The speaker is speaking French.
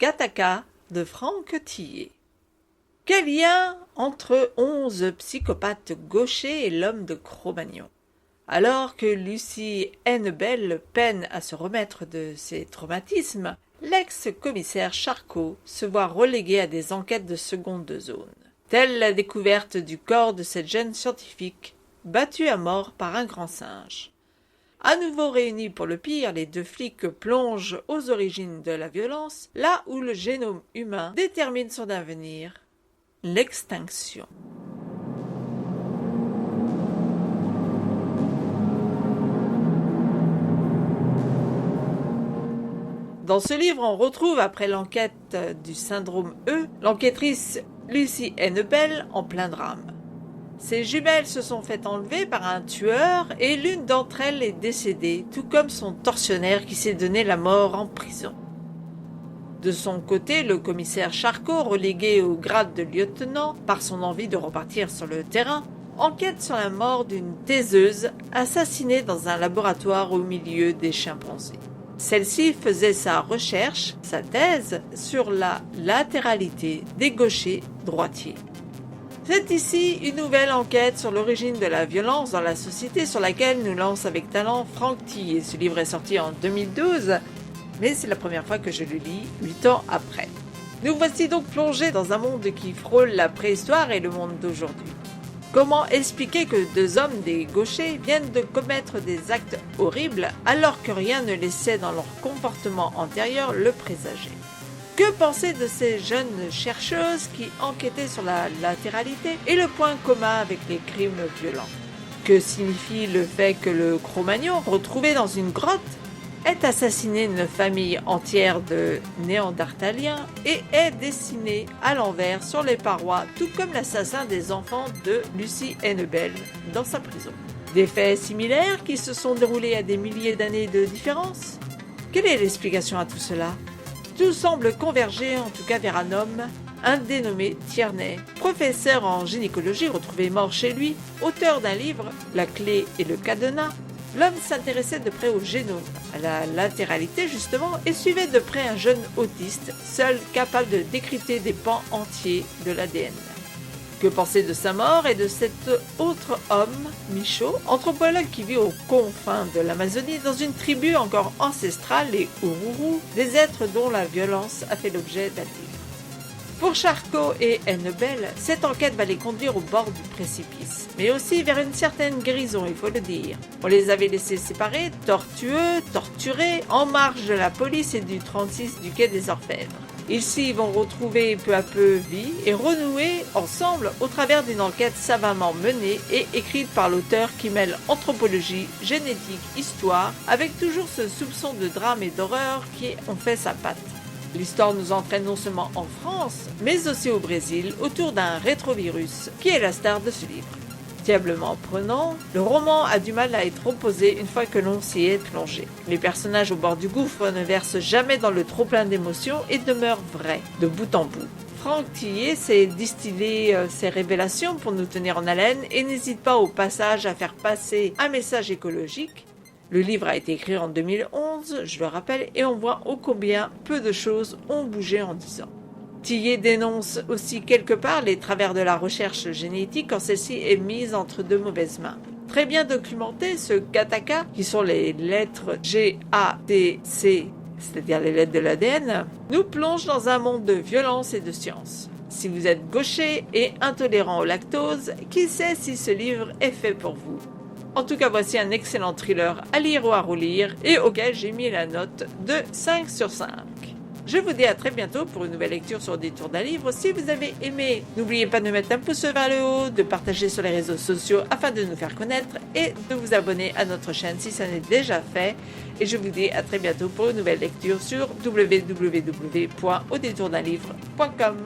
Gattaca de Franck Tillet. Quel lien entre 11 psychopathes gauchers et l'homme de Cro-Magnon? Alors que Lucie Hennebelle peine à se remettre de ses traumatismes, l'ex-commissaire Charcot se voit relégué à des enquêtes de seconde zone. Telle la découverte du corps de cette jeune scientifique, battue à mort par un grand singe. À nouveau réunis pour le pire, les deux flics plongent aux origines de la violence, là où le génome humain détermine son avenir, l'extinction. Dans ce livre, on retrouve, après l'enquête du syndrome E, l'enquêtrice Lucie Hennebelle en plein drame. Ses jumelles se sont fait enlever par un tueur et l'une d'entre elles est décédée, tout comme son tortionnaire qui s'est donné la mort en prison. De son côté, le commissaire Charcot, relégué au grade de lieutenant par son envie de repartir sur le terrain, enquête sur la mort d'une taiseuse assassinée dans un laboratoire au milieu des chimpanzés. Celle-ci faisait sa recherche, sa thèse, sur la latéralité des gauchers droitiers. C'est ici une nouvelle enquête sur l'origine de la violence dans la société sur laquelle nous lance avec talent Franck Tillet. Ce livre est sorti en 2012, mais c'est la première fois que je le lis 8 ans après. Nous voici donc plongés dans un monde qui frôle la préhistoire et le monde d'aujourd'hui. Comment expliquer que deux hommes, des gauchers, viennent de commettre des actes horribles alors que rien ne laissait dans leur comportement antérieur le présager? Que penser de ces jeunes chercheuses qui enquêtaient sur la latéralité et le point commun avec les crimes violents? Que signifie le fait que le Cro-Magnon, retrouvé dans une grotte, ait assassiné une famille entière de néandertaliens et est dessiné à l'envers sur les parois, tout comme l'assassin des enfants de Lucie Hennebelle dans sa prison? Des faits similaires qui se sont déroulés à des milliers d'années de différence? Quelle est l'explication à tout cela? Tout semble converger en tout cas vers un homme, un dénommé Tierney, professeur en gynécologie retrouvé mort chez lui, auteur d'un livre, La clé et le cadenas. L'homme s'intéressait de près au génome, à la latéralité justement, et suivait de près un jeune autiste, seul capable de décrypter des pans entiers de l'ADN. Que penser de sa mort et de cet autre homme, Michaud, anthropologue qui vit aux confins de l'Amazonie dans une tribu encore ancestrale, les Ururu, des êtres dont la violence a fait l'objet d'un livre. Pour Charcot et Hennebelle, cette enquête va les conduire au bord du précipice, mais aussi vers une certaine guérison, il faut le dire. On les avait laissés séparés, tortueux, torturés, en marge de la police et du 36 du quai des Orfèvres. Ils vont retrouver peu à peu vie et renouer ensemble au travers d'une enquête savamment menée et écrite par l'auteur qui mêle anthropologie, génétique, histoire, avec toujours ce soupçon de drame et d'horreur qui ont fait sa patte. L'histoire nous entraîne non seulement en France, mais aussi au Brésil, autour d'un rétrovirus, qui est la star de ce livre. Diablement prenant, le roman a du mal à être opposé une fois que l'on s'y est plongé. Les personnages au bord du gouffre ne versent jamais dans le trop-plein d'émotions et demeurent vrais, de bout en bout. Franck Tillet s'est distillé ses révélations pour nous tenir en haleine et n'hésite pas au passage à faire passer un message écologique. Le livre a été écrit en 2011, je le rappelle, et on voit ô combien peu de choses ont bougé en 10 ans. Tillet dénonce aussi quelque part les travers de la recherche génétique quand celle-ci est mise entre de mauvaises mains. Très bien documenté, ce Gattaca, qui sont les lettres G, A, T, C, c'est-à-dire les lettres de l'ADN, nous plonge dans un monde de violence et de science. Si vous êtes gaucher et intolérant au lactose, qui sait si ce livre est fait pour vous? En tout cas, voici un excellent thriller à lire ou à relire et auquel j'ai mis la note de 5 sur 5. Je vous dis à très bientôt pour une nouvelle lecture sur Détour d'un livre. Si vous avez aimé, n'oubliez pas de mettre un pouce vers le haut, de partager sur les réseaux sociaux afin de nous faire connaître et de vous abonner à notre chaîne si ça n'est déjà fait. Et je vous dis à très bientôt pour une nouvelle lecture sur www.audétourdunlivre.com.